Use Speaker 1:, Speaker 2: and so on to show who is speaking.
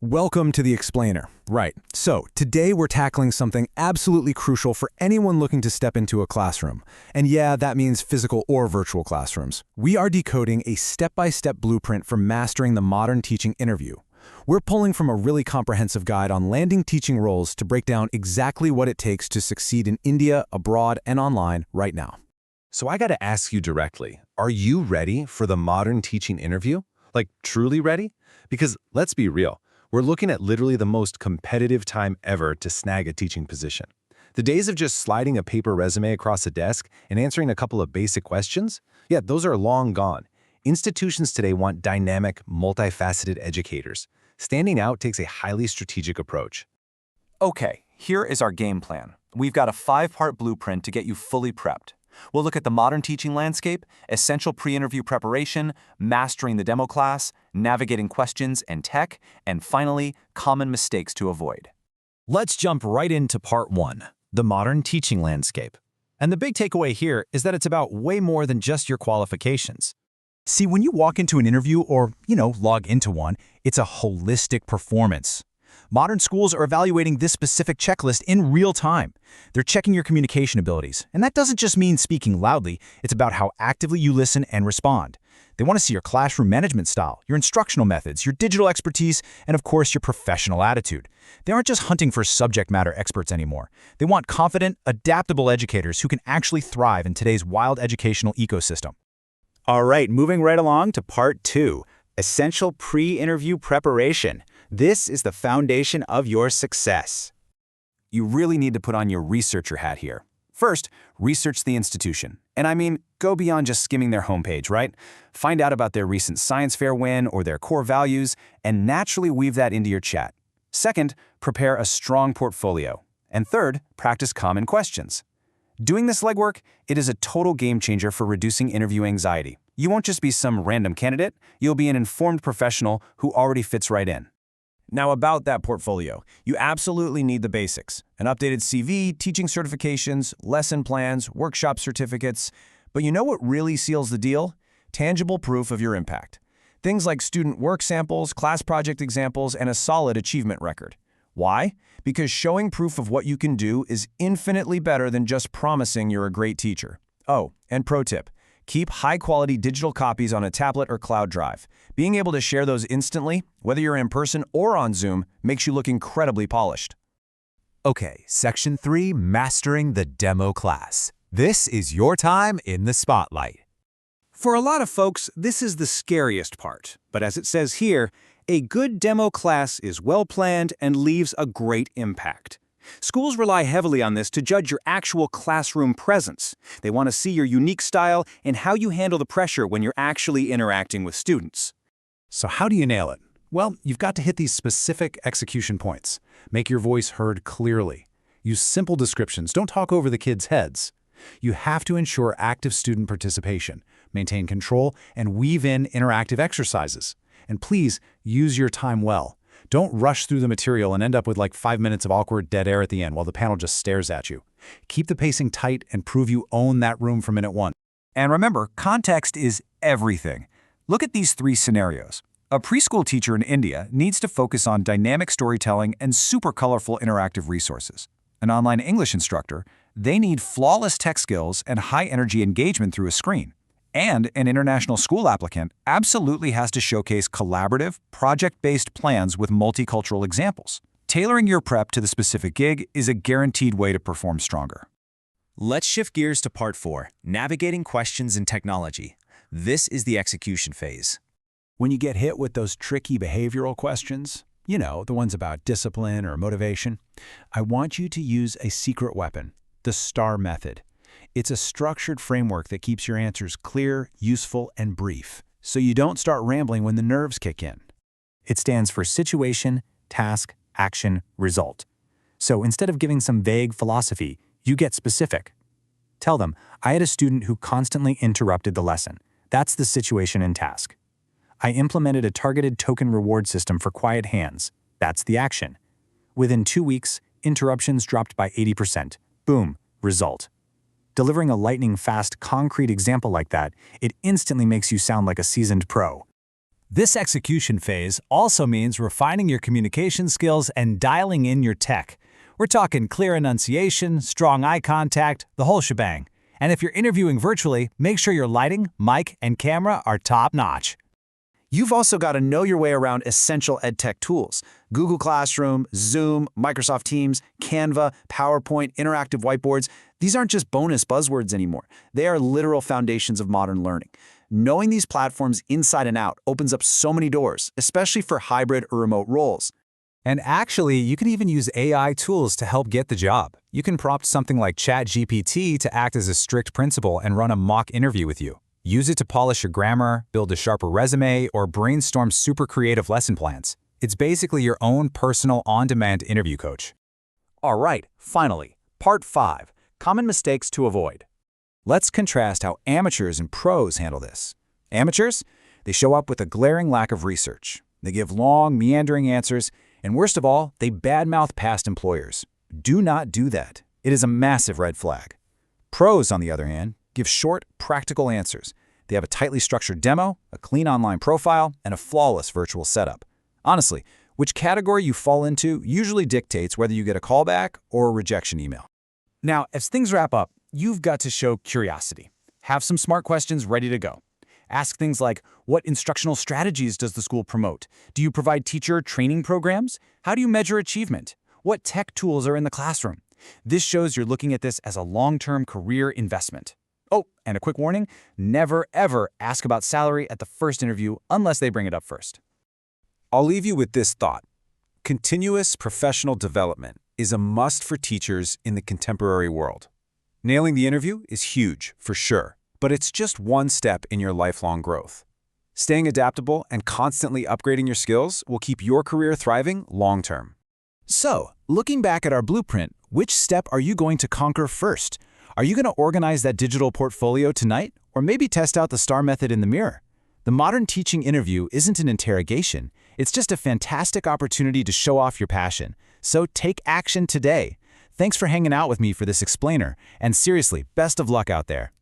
Speaker 1: Welcome to the Explainer. Right, so today we're tackling something absolutely crucial for anyone looking to step into a classroom. And yeah, that means physical or virtual classrooms. We are decoding a step-by-step blueprint for mastering the modern teaching interview. We're pulling from a really comprehensive guide on landing teaching roles to break down exactly what it takes to succeed in India, abroad, and online right now.
Speaker 2: So I got to ask you directly, are you ready for the modern teaching interview? Like, truly ready? Because let's be real. We're looking at literally the most competitive time ever to snag a teaching position. The days of just sliding a paper resume across a desk and answering a couple of basic questions, yeah, those are long gone. Institutions today want dynamic, multifaceted educators. Standing out takes a highly strategic approach.
Speaker 3: Okay, here is our game plan. We've got a 5-part blueprint to get you fully prepped. We'll look at the modern teaching landscape, essential pre-interview preparation, mastering the demo class, navigating questions and tech, and finally, common mistakes to avoid.
Speaker 4: Let's jump right into part 1, the modern teaching landscape. And the big takeaway here is that it's about way more than just your qualifications.
Speaker 5: See, when you walk into an interview or, log into one, it's a holistic performance. Modern schools are evaluating this specific checklist in real time. They're checking your communication abilities. And that doesn't just mean speaking loudly, it's about how actively you listen and respond. They want to see your classroom management style, your instructional methods, your digital expertise, and of course, your professional attitude. They aren't just hunting for subject matter experts anymore. They want confident, adaptable educators who can actually thrive in today's wild educational ecosystem.
Speaker 6: All right, moving right along to part 2, essential pre-interview preparation. This is the foundation of your success.
Speaker 3: You really need to put on your researcher hat here. First, research the institution. And I mean, go beyond just skimming their homepage, right? Find out about their recent science fair win or their core values, and naturally weave that into your chat. Second, prepare a strong portfolio. And third, practice common questions. Doing this legwork, it is a total game changer for reducing interview anxiety. You won't just be some random candidate, you'll be an informed professional who already fits right in.
Speaker 1: Now about that portfolio, you absolutely need the basics. An updated CV, teaching certifications, lesson plans, workshop certificates. But you know what really seals the deal? Tangible proof of your impact. Things like student work samples, class project examples, and a solid achievement record. Why? Because showing proof of what you can do is infinitely better than just promising you're a great teacher. Oh, and pro tip. Keep high-quality digital copies on a tablet or cloud drive. Being able to share those instantly, whether you're in person or on Zoom, makes you look incredibly polished.
Speaker 4: Okay, Section 3, Mastering the Demo Class. This is your time in the spotlight.
Speaker 7: For a lot of folks, this is the scariest part. But as it says here, a good demo class is well-planned and leaves a great impact. Schools rely heavily on this to judge your actual classroom presence. They want to see your unique style and how you handle the pressure when you're actually interacting with students.
Speaker 5: So how do you nail it? Well, you've got to hit these specific execution points. Make your voice heard clearly. Use simple descriptions. Don't talk over the kids' heads. You have to ensure active student participation, maintain control, and weave in interactive exercises. And please, use your time well. Don't rush through the material and end up with like 5 minutes of awkward dead air at the end while the panel just stares at you. Keep the pacing tight and prove you own that room from minute 1.
Speaker 3: And remember, context is everything. Look at these 3 scenarios. A preschool teacher in India needs to focus on dynamic storytelling and super colorful interactive resources. An online English instructor, they need flawless tech skills and high-energy engagement through a screen. And an international school applicant absolutely has to showcase collaborative, project-based plans with multicultural examples. Tailoring your prep to the specific gig is a guaranteed way to perform stronger.
Speaker 4: Let's shift gears to part 4, Navigating Questions and Technology. This is the execution phase.
Speaker 1: When you get hit with those tricky behavioral questions, the ones about discipline or motivation, I want you to use a secret weapon, the STAR method. It's a structured framework that keeps your answers clear, useful, and brief, so you don't start rambling when the nerves kick in.
Speaker 3: It stands for situation, task, action, result. So instead of giving some vague philosophy, you get specific. Tell them, I had a student who constantly interrupted the lesson. That's the situation and task. I implemented a targeted token reward system for quiet hands. That's the action. Within 2 weeks, interruptions dropped by 80%. Boom, result. Delivering a lightning-fast, concrete example like that, it instantly makes you sound like a seasoned pro. This execution phase also means refining your communication skills and dialing in your tech. We're talking clear enunciation, strong eye contact, the whole shebang. And if you're interviewing virtually, make sure your lighting, mic, and camera are top-notch.
Speaker 7: You've also got to know your way around essential EdTech tools. Google Classroom, Zoom, Microsoft Teams, Canva, PowerPoint, interactive whiteboards. These aren't just bonus buzzwords anymore. They are literal foundations of modern learning. Knowing these platforms inside and out opens up so many doors, especially for hybrid or remote roles.
Speaker 3: And actually, you can even use AI tools to help get the job. You can prompt something like ChatGPT to act as a strict principal and run a mock interview with you. Use it to polish your grammar, build a sharper resume, or brainstorm super creative lesson plans. It's basically your own personal on-demand interview coach.
Speaker 5: All right, finally, Part 5, Common Mistakes to Avoid.
Speaker 3: Let's contrast how amateurs and pros handle this. Amateurs, they show up with a glaring lack of research. They give long, meandering answers, and worst of all, they badmouth past employers. Do not do that. It is a massive red flag. Pros, on the other hand, give short, practical answers. They have a tightly structured demo, a clean online profile, and a flawless virtual setup. Honestly, which category you fall into usually dictates whether you get a callback or a rejection email.
Speaker 5: Now, as things wrap up, you've got to show curiosity. Have some smart questions ready to go. Ask things like, what instructional strategies does the school promote? Do you provide teacher training programs? How do you measure achievement? What tech tools are in the classroom? This shows you're looking at this as a long-term career investment. Oh, and a quick warning, never ever ask about salary at the first interview unless they bring it up first.
Speaker 1: I'll leave you with this thought. Continuous professional development is a must for teachers in the contemporary world. Nailing the interview is huge, for sure, but it's just one step in your lifelong growth. Staying adaptable and constantly upgrading your skills will keep your career thriving long-term.
Speaker 3: So, looking back at our blueprint, which step are you going to conquer first? Are you going to organize that digital portfolio tonight, or maybe test out the STAR method in the mirror? The modern teaching interview isn't an interrogation. It's just a fantastic opportunity to show off your passion. So take action today. Thanks for hanging out with me for this explainer, and seriously, best of luck out there.